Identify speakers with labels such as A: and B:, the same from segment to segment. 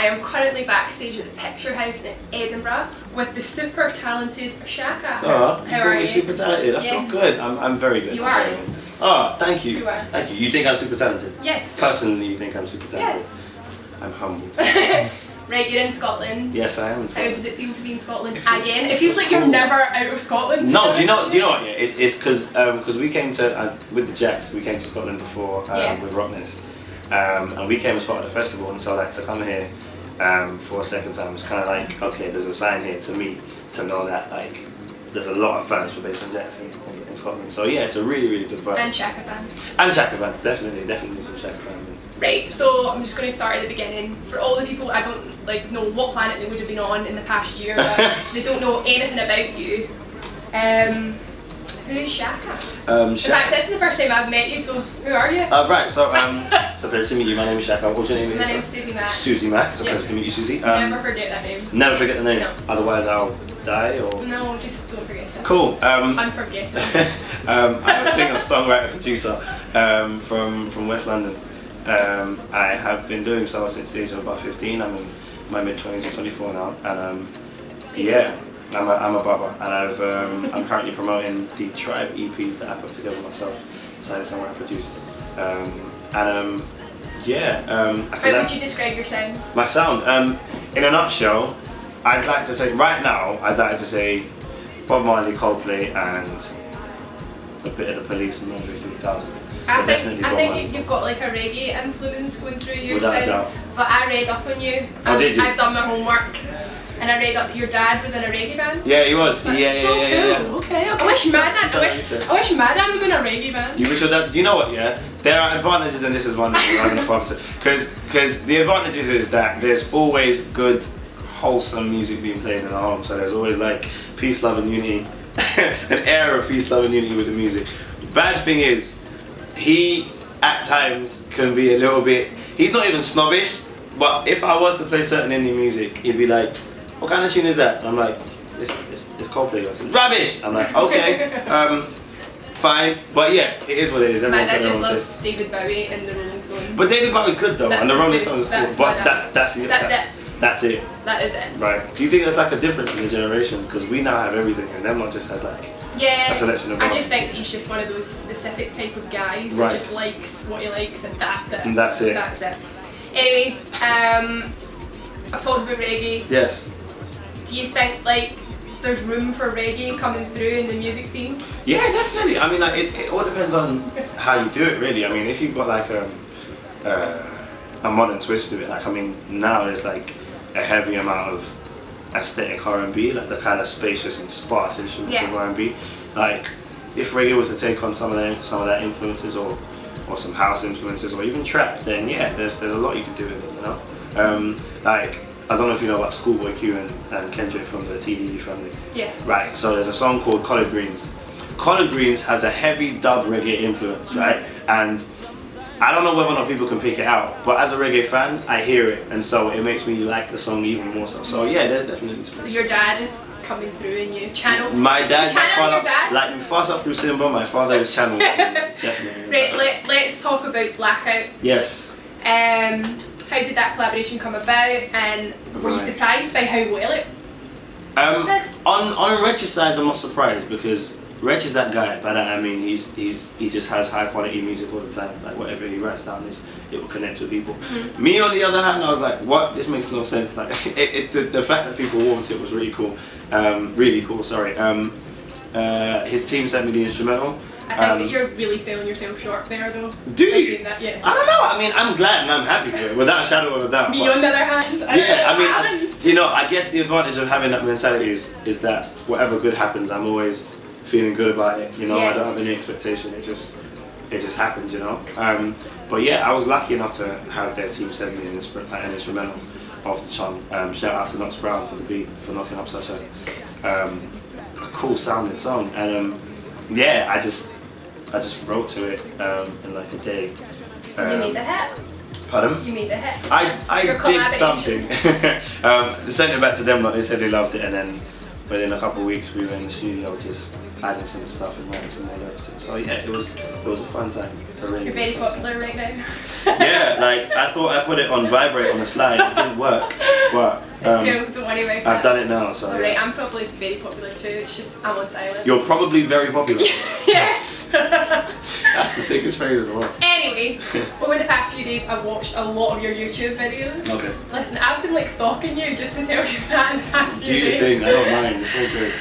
A: I am currently backstage at the Picturehouse in Edinburgh with the super talented Shakka.
B: Oh,
A: how are you?
B: Super talented. I feel good. I'm very good.
A: You are.
B: Oh, thank you.
A: You are.
B: Thank you. You think I'm super talented?
A: Yes.
B: Personally, you think I'm super talented?
A: Yes.
B: I'm humbled.
A: Right, you're in Scotland.
B: Yes, I am in Scotland.
A: How does it feel to be in Scotland again? It feels like you're never out of Scotland.
B: No, do you know what? Yeah, it's because we came to with the Jaxx. We came to Scotland before with Rockness, and we came as part of the festival. And so like to come here for a second time, it's kind of like, okay, there's a sign here to me to know that like there's a lot of fans for Basement Jaxx in Scotland. So yeah, it's a really really good vibe.
A: And Shakka fans.
B: And Shakka fans, definitely some Shakka fans.
A: Right, so I'm just going to start at the beginning. For all the people I don't know what planet they would have been on in the past year, but they don't know anything about you. Who is Shakka? In fact, this is the first time I've met you, so who are you?
B: Right, so pleasure to meet you. My name is Shakka. What's your name?
A: My name is Suzie Mac.
B: Suzie Mac. So pleasure to meet you, Suzie.
A: Never forget that name.
B: Never forget the name.
A: No.
B: Otherwise, I'll die or.
A: No, just don't forget it.
B: Cool.
A: Unforgettable.
B: I'm a singer, songwriter, producer from West London. I have been doing so since the age of about 15. I'm in my mid-20s, I'm 24 now, and yeah, I'm a barber, and I'm currently promoting the Tribe EP that I put together myself, singer, songwriter, produced, yeah.
A: How would you describe your sound?
B: My sound, in a nutshell, I'd like to say right now, Bob Marley, Coldplay, and a bit of the Police and Andre 3000.
A: I think you've got like a reggae influence going through your
B: Without a
A: sound.
B: doubt.
A: But I read up on you.
B: Did you?
A: I've done my homework, and I read up that your dad was in a reggae band.
B: Yeah, he was.
A: That's
B: yeah.
A: cool.
B: Okay.
A: I wish my dad was in a reggae band.
B: You wish your dad? Do you know what? Yeah, there are advantages and disadvantages of having a father. Because the advantages is that there's always good, wholesome music being played in our home. So there's always like peace, love, and unity, an air of peace, love, and unity with the music. The bad thing is, he at times can be a little bit. He's not even snobbish, but if I was to play certain indie music, he'd be like, "What kind of tune is that?" And I'm like, "It's Coldplay." It's rubbish. I'm like, "Okay, fine," but yeah, it is what it is.
A: My dad just loves David Bowie and the Rolling Stones.
B: But David Bowie's good though, and the Rolling Stones is cool. But that's it. That's it.
A: That is it.
B: Right. Do you think there's like a difference in the generation? Because we now have everything, and them not just had like.
A: Yeah,
B: a selection of
A: I just think he's just one of those specific type of guys that just likes what he likes and that's it.
B: And that's it.
A: That's it. Anyway, I've talked about reggae.
B: Yes.
A: Do you think like there's room for reggae coming through in the music scene?
B: Yeah, definitely. I mean, like, it all depends on how you do it, really. I mean, if you've got like a modern twist to it, like I mean, now there's like a heavy amount of aesthetic R&B, like the kind of spacious and sparse instruments of R&B. Like if reggae was to take on some of that influences or some house influences or even trap, then yeah, there's a lot you can do with it, you know. Like I don't know if you know about Schoolboy Q and Kendrick from the TDE family.
A: Yes.
B: Right. So there's a song called Collard Greens. Collard Greens has a heavy dub reggae influence, right? And I don't know whether or not people can pick it out, but as a reggae fan, I hear it, and so it makes me like the song even more so. So yeah, there's definitely.
A: So your dad is coming through and you channeled.
B: My dad, my father,
A: your dad?
B: like me fast up through Simba, my father is channeled. Definitely.
A: Right, let's talk about Blackout.
B: Yes.
A: How did that collaboration come about, and were you surprised by how well it did?
B: On Wretch's side, I'm not surprised because Wretch is that guy. By that I mean he just has high quality music all the time. Like whatever he writes down, it will connect with people. Mm-hmm. Me on the other hand, I was like, what? This makes no sense. Like the fact that people warmed to it was really cool. Really cool. Sorry. His team sent me the instrumental.
A: I think that you're really selling yourself short there, though.
B: Do you?
A: That, yeah.
B: I don't know. I mean, I'm glad and I'm happy for it, without a shadow of a doubt.
A: Me on the other hand,
B: I guess the advantage of having that mentality is that whatever good happens, I'm always feeling good about it. You know, I don't have any expectation. It just happens. You know. But yeah, I was lucky enough to have their team send me an instrumental of the song. Shout out to Knox Brown for the beat, for knocking up such a cool sounding song, and yeah, I just wrote to it in like a day.
A: You made a hit.
B: Pardon?
A: You made a hit.
B: I did something. Sent it back to them, like they said they loved it, and then within a couple of weeks we were in the studio just adding some stuff and writing some more lyrics to it. So yeah, it was a fun time.
A: You're very popular right now.
B: Yeah, like I thought I put it on vibrate on the slide, it didn't work, but
A: It's cool, don't worry about it.
B: I've done it now, so.
A: It's alright, I'm probably very popular too, it's just I'm on silent.
B: You're probably very popular.
A: Yes!
B: That's the sickest phrase in the world.
A: Anyway, over the past few days I've watched a lot of your YouTube videos.
B: Okay.
A: Listen, I've been like stalking you just to tell you that in the past few days.
B: Do your thing, I don't mind, it's so good.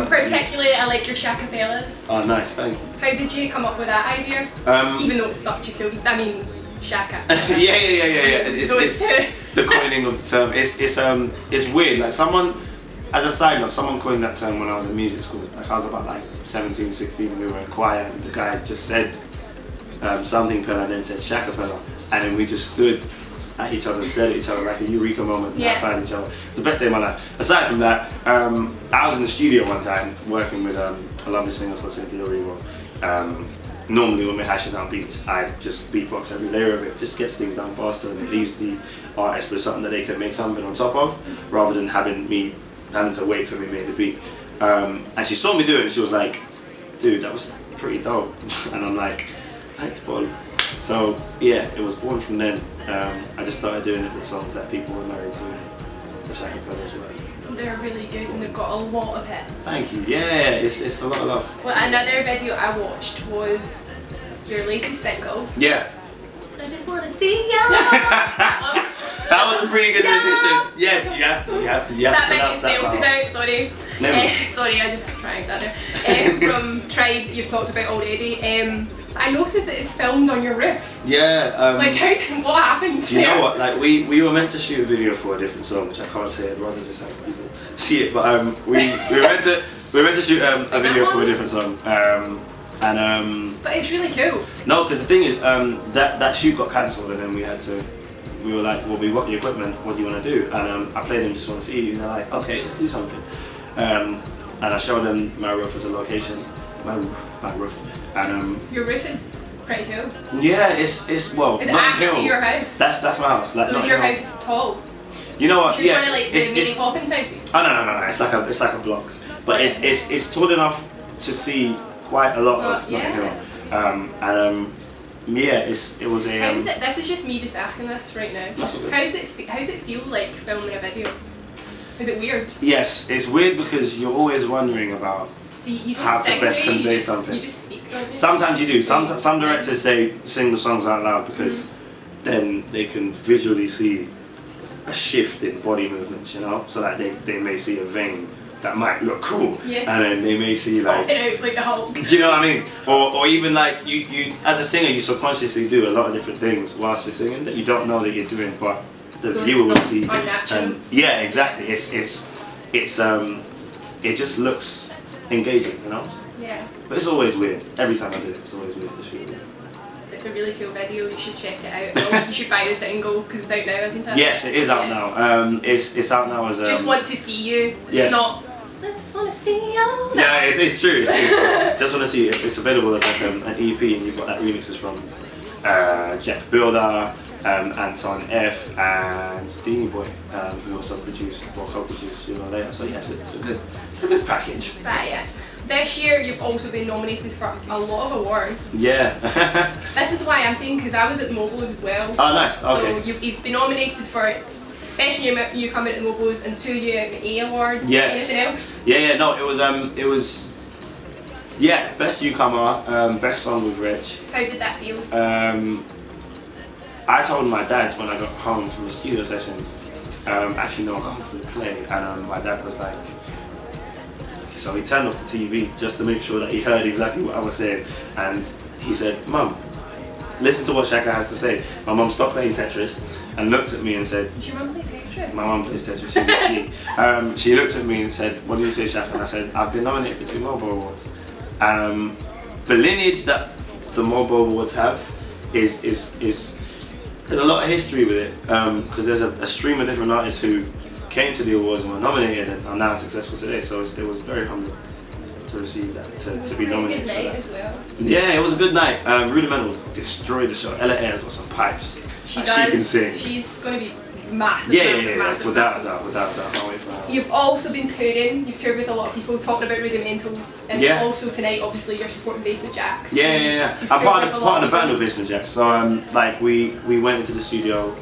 A: Particularly I like your Shakka.
B: Oh nice, thank you.
A: How did you come up with that idea? Even though it's such a cool, I mean, Shakka.
B: yeah. It's the coining of the term. It's weird. Like someone, as a side note, someone coined that term when I was in music school. Like I was about like 17, 16, and we were in choir, and the guy just said something pillar and then said Shakka pillar, and then we just stood at each other and stared at each other like a eureka moment, and I found each other. It's the best day of my life. Aside from that, I was in the studio one time working with a lovely singer called Cynthia Erivo. Normally when we're hashing out beats, I just beatbox every layer of it, just gets things done faster and it leaves the artist with something that they can make something on top of, rather than having to wait for me to make the beat. And she saw me do it and she was like, dude, that was pretty dope. And I'm like, thanks, Paul. So yeah, it was born from then. I just started doing it with songs that people were married to, the Shakka brothers were.
A: They're really good and they've got a lot of hits.
B: Thank you. Yeah, it's a lot of love.
A: Well, another video I watched was your latest single.
B: Yeah.
A: I just want to see ya.
B: That was a pretty good rendition. Yes, you have to
A: That might
B: pronounce
A: be
B: that
A: spelled
B: well.
A: out, sorry. Sorry, I just tried that there. From Tried, you've talked about already. I noticed that it's filmed on your roof.
B: Yeah.
A: Like, what happened
B: Do you know what? Like, we were meant to shoot a video for a different song, which I can't say. I'd rather just have people see it. But we were meant to shoot a video for a different song.
A: But it's really cool.
B: No, because the thing is, that shoot got cancelled, and then we were like, well, we got the equipment. What do you want to do? And I played them Just Want to See You, and they're like, okay, let's do something. And I showed them my roof as a location. My roof. And
A: your roof is pretty cool.
B: Yeah, it's well.
A: Is it actually your house?
B: That's my house. Like,
A: so is your house tall?
B: You know what?
A: Yeah. One of like the mini Poppins houses.
B: Oh no! It's like a block, but it's tall enough to see quite a lot of Notting Hill. Yeah, it was a.
A: How does it? This is just me just asking this right now.
B: That's okay.
A: How does it feel like filming a video? Is it weird?
B: Yes, it's weird because you're always wondering about how to best convey something.
A: You just speak, don't you?
B: Sometimes you do. Some directors say sing the songs out loud because then they can visually see a shift in body movements, you know, so that they may see a vein that might look cool, and then they may see like
A: the Hulk.
B: Do you know what I mean? Or even like you as a singer, you subconsciously do a lot of different things whilst you're singing that you don't know that you're doing, but the viewer will see.
A: Unnatural.
B: Yeah, exactly. It just looks engaging, you know.
A: Yeah.
B: But it's always weird. Every time I do it, it's always weird to shoot.
A: It's a really cool video. You should check it out. Also, you should buy the single because it's out now, isn't it?
B: Yes, it is out now. It's out now as
A: Just Want to See You. It's not. I just want to see you.
B: Yeah, it's true. It's true. Just Want to See You. It's available as like an EP, and you've got that remixes from Jeff Builder, Anton F, and Deanie Boy, who also co-produced Sooner or Later. So yes, it's a good package.
A: But yeah. This year you've also been nominated for a lot of awards.
B: Yeah.
A: This is why I'm saying, because I was at the Mobiles as well.
B: Oh nice, okay.
A: So you've been nominated for Best Newcomer at the Mobiles and 2 UMA awards.
B: Yes.
A: Anything else?
B: Yeah, no, it was Best Newcomer, Best Song with Rich.
A: How did that feel?
B: I told my dad when I got home from the studio session, actually no, I got home from the play, and my dad was like, so he turned off the TV just to make sure that he heard exactly what I was saying, and he said, Mum, listen to what Shakka has to say. My mum stopped playing Tetris and looked at me and said,
A: Does your mum play Tetris?
B: My mum plays Tetris, she's a G. She looked at me and said, what do you say, Shakka? And I said, I've been nominated for 2 Mobo Awards. The lineage that the Mobo Awards have is there's a lot of history with it, because there's a stream of different artists who came to the awards and were nominated and are now successful today, so it was very humbling to receive that, to be nominated.
A: It was a good night as well.
B: Yeah, it was a good night. Rudimental destroyed the show. Ella Ayer's got some pipes.
A: She
B: can sing.
A: She's going to be massive. Massive.
B: Without a doubt. Can't wait for that.
A: You've also been touring. You've toured with a lot of people, talking about Rudimental, and also tonight, obviously, you're supporting Basement Jaxx.
B: Yeah. I'm part of the band of Basement Jaxx. So like we went into the studio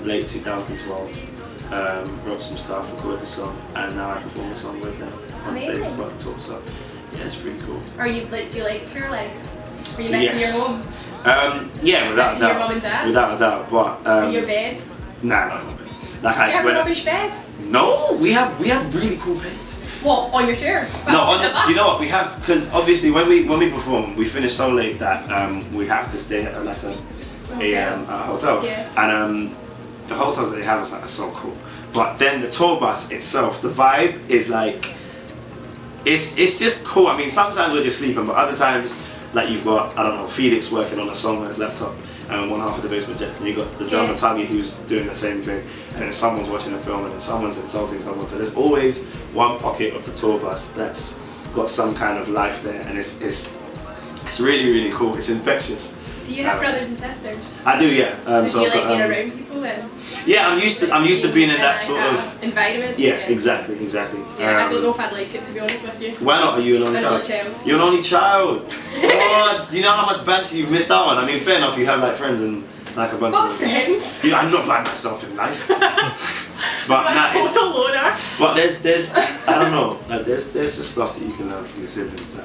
B: late 2012, wrote some stuff, recorded the song, and now I perform the song with them on stage as well. So yeah, it's pretty cool.
A: Do you like tour life? Are you missing your home?
B: Yeah, without a doubt.
A: Your mum and dad?
B: Without a doubt, but
A: your bed?
B: Nah, not in my bed. Like,
A: Do you have a rubbish bed?
B: No, we have really cool beds.
A: What, on your tour?
B: No, you know what we have, because obviously when we perform, we finish so late that we have to stay at like a hotel, and the hotels that they have are so cool. But then the tour bus itself, the vibe is like, it's just cool. I mean, sometimes we're just sleeping, but other times, like you've got, I don't know, Felix working on a song on his laptop, and one half of the Basement Jaxx, and you've got the drummer Tuggy who's doing the same thing, and then someone's watching a film, and then someone's insulting someone. So there's always one pocket of the tour bus that's got some kind of life there, and it's really cool. It's infectious.
A: Do you have brothers and sisters?
B: I do, yeah.
A: So do you like being around people then?
B: Yeah, I'm used to being in that sort of
A: environment.
B: Yeah, exactly.
A: Yeah, I don't know if I'd like it, to be honest with you.
B: Why not? Are you an only child? You're an only child. What? Do you know how much banter you've missed out on? I mean, fair enough, you have like friends and like a bunch of
A: friends.
B: I'm not by myself in life. But
A: total loner.
B: But there's I don't know. Like there's just stuff that you can learn from your siblings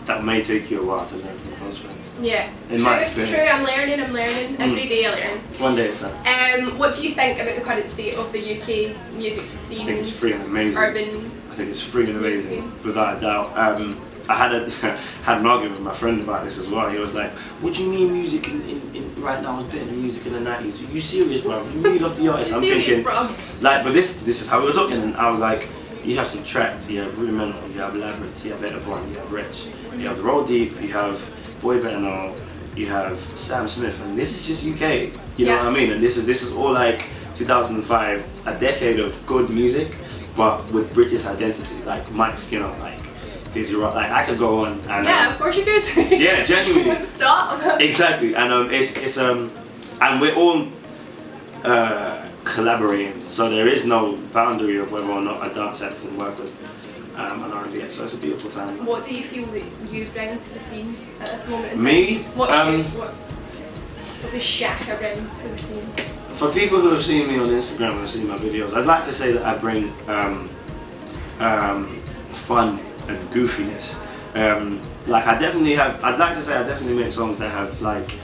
B: that may take you a while to learn from those friends.
A: Yeah.
B: In my experience.
A: True, I'm learning. Every day I learn.
B: One day at a time.
A: What do you think about the current state of the UK music scene?
B: I think it's freaking amazing. I think it's freaking amazing, without a doubt. I had an argument with my friend about this as well. He was like, "What do you mean music in right now is better than music in the 90s? Are you serious, bro? You really love the artist." I'm thinking, like, but this is how we were talking, and I was like, you have Subtract, you have Rudimental, you have Labyrinth, you have Edinburgh, you have Wretch, you have The Roll Deep, you have Boy Better Know, you have Sam Smith, and this is just UK. You know what I mean? And this is all like 2005, a decade of good music, but with British identity, like Mike Skinner, like Dizzy Rock, like I could go on. And,
A: of course you could.
B: Yeah, genuinely.
A: Stop.
B: Exactly, and it's and we're all collaborating, so there is no boundary of whether or not a dance act can work with an R&B act, so it's a beautiful time.
A: What do you feel that you bring to the scene at this moment in time?
B: Me?
A: What does Shakka bring to the scene?
B: For people who have seen me on Instagram and have seen my videos, I'd like to say that I bring fun and goofiness. Like I'd like to say I definitely make songs that have like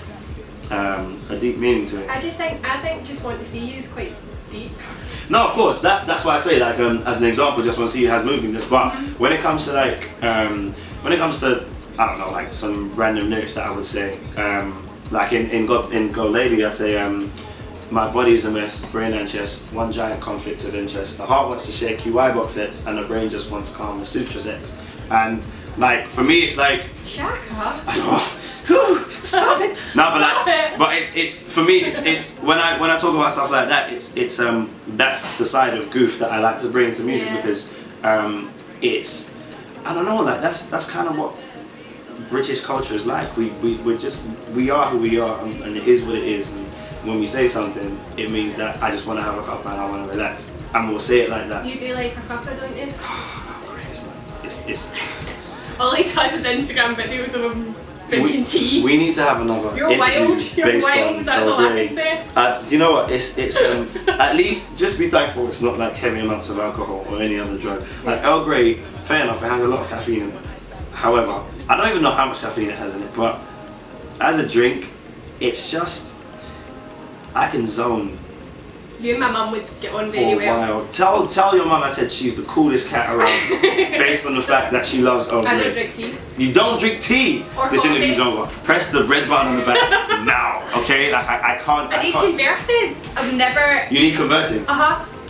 B: a deep meaning to it.
A: I think Just Want to See You is quite deep.
B: No, of course, that's why I say, like, as an example, Just Want to See You has movingness, but when it comes to like, when it comes to, I don't know, like some random lyrics that I would say, like in Go Lady, I say, my body is a mess, brain and chest, one giant conflict of interest, the heart wants to share QI box sets, and the brain just wants calm with suture sex. And like, for me, it's like,
A: Shakka.
B: Stop it! No, but it's for me. It's when I talk about stuff like that. It's that's the side of goof that I like to bring to music because it's, I don't know, like that's kind of what British culture is like. We are who we are, and it is what it is. And when we say something, it means that I just want to have a cuppa and I want to relax, and we'll say it like that.
A: You do like a cuppa, don't you?
B: Oh, great, man! It's
A: all he does is Instagram videos of him drinking tea.
B: We need to have another.
A: You're wild. That's all I can say.
B: Do you know what? It's at least just be thankful it's not like heavy amounts of alcohol or any other drug. Like Earl Grey, fair enough, it has a lot of caffeine in it. However, I don't even know how much caffeine it has in it, but as a drink, it's just, I can zone.
A: You and my mum would get on very well.
B: Tell your mum I said she's the coolest cat around based on the fact that she loves Earl Grey.
A: I don't drink tea.
B: You don't drink tea?
A: Or
B: this
A: coffee.
B: Interview's over. Press the red button on the back now, okay? Like I can't.
A: I need converted. I've never.
B: You need converting?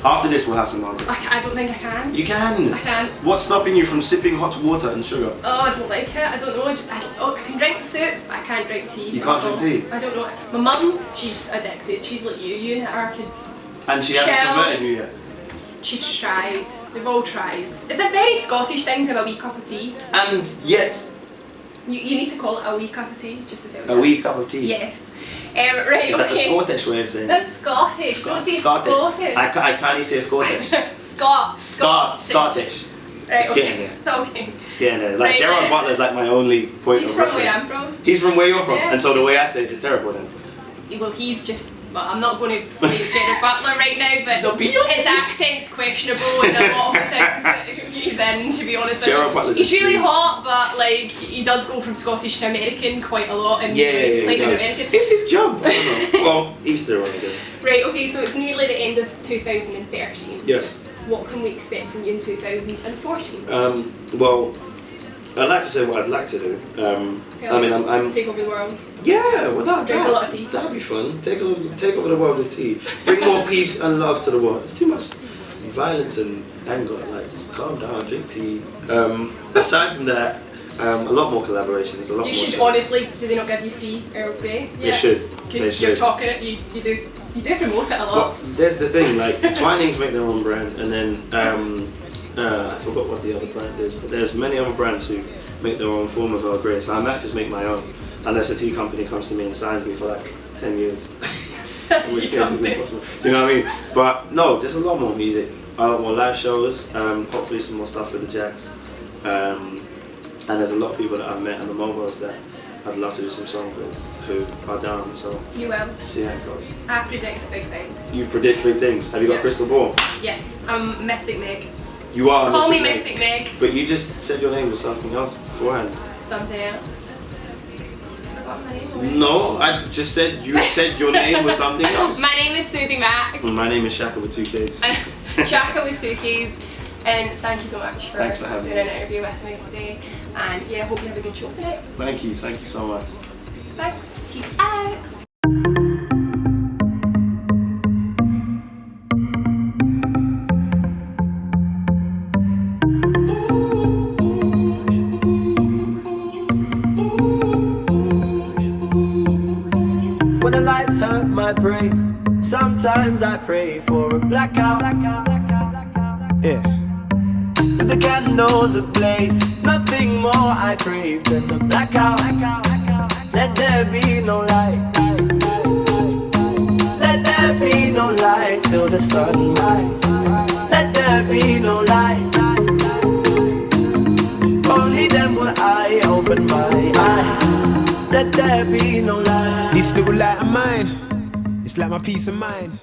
B: After this we'll have some more.
A: I don't think I can.
B: You can.
A: I can.
B: What's stopping you from sipping hot water and sugar?
A: Oh, I don't like it. I don't know. I can drink soup, but I can't drink tea.
B: You can't drink tea?
A: I don't know. My mum, she's addicted. She's like you and her kids.
B: And she hasn't converted you yet?
A: She's tried. They've all tried. It's a very Scottish thing to have a wee cup of tea.
B: And yet,
A: You need to call it a wee cup of tea, just to tell you.
B: A wee cup of tea?
A: Yes. Right,
B: Is that the
A: okay.
B: Scottish way of saying it?
A: That's Scottish. Don't say Scottish.
B: I can't even say Scottish. Scottish.
A: Right,
B: It's getting there.
A: Okay.
B: It's getting there. Like
A: Right,
B: Gerard Butler's like my only point
A: He's
B: of
A: from
B: reference.
A: where I'm from.
B: He's from where you're from,
A: Yeah.
B: and so the way I say it is terrible then.
A: Well, he's just. Well, I'm not going to say Gerard Butler right now, but
B: No, be honest.
A: his accent's questionable in a lot of the things that he's in, to be honest.
B: Gerard Butler's
A: He's really
B: extreme.
A: hot, but like he does go from Scottish to American quite a lot, and
B: Yeah,
A: he's playing
B: he does.
A: American.
B: It's his job. I don't know. Well, Easter one again.
A: Right, okay, so it's nearly the end of 2013.
B: Yes.
A: What can we expect from you in 2014?
B: Well, I'd like to say what I'd like to do. I mean, I'm
A: Take over the world.
B: yeah, without
A: Drink a lot of tea.
B: that'd be fun. Take over the world with tea. Bring more peace and love to the world. It's too much violence and anger. Like, just calm down, drink tea. Aside from that, a lot more collaborations. A lot
A: You
B: more.
A: should
B: shows.
A: honestly, do they not give you free Earl Grey?
B: They should. They
A: Because you're
B: should.
A: talking it, you do promote it a lot.
B: But there's the thing, like Twinings make their own brand, and then I forgot what the other brand is, but there's many other brands who make their own form of Earl Grey, so I might just make my own, unless a tea company comes to me and signs me for like 10 years. In which case it's impossible. Do you know what I mean? But no, there's a lot more music, a lot more live shows, hopefully some more stuff with the Jaxx. And there's a lot of people that I've met in the mobiles that I'd love to do some songs with who are down, so
A: You will.
B: see how it goes.
A: I predict big things.
B: You predict big things. Have you got a
A: Yeah.
B: crystal ball?
A: Yes, I'm Mystic Meg.
B: You are
A: Call me
B: Meg.
A: Mystic Meg.
B: But you just said your name was something else beforehand.
A: Something else. I forgot my name already.
B: No, I just said you said your name was something else.
A: My name is Suzie Mac.
B: My name is Shakka with 2 Ks.
A: Shakka with 2 Ks. And thank you so much for
B: Thanks for having
A: doing
B: me.
A: an interview with me today. And yeah, I hope you have a good show tonight.
B: Thank you so much.
A: Thanks. Peace out.
C: When the lights hurt my brain, sometimes I pray for a blackout. Yeah. With the candles ablaze, nothing more I crave than the blackout. Let there be no light. Let there be no light till the sunrise. Let there be no light. Only then will I open my eyes. Let there be no light.
D: This little light of mine, it's like my peace of mind.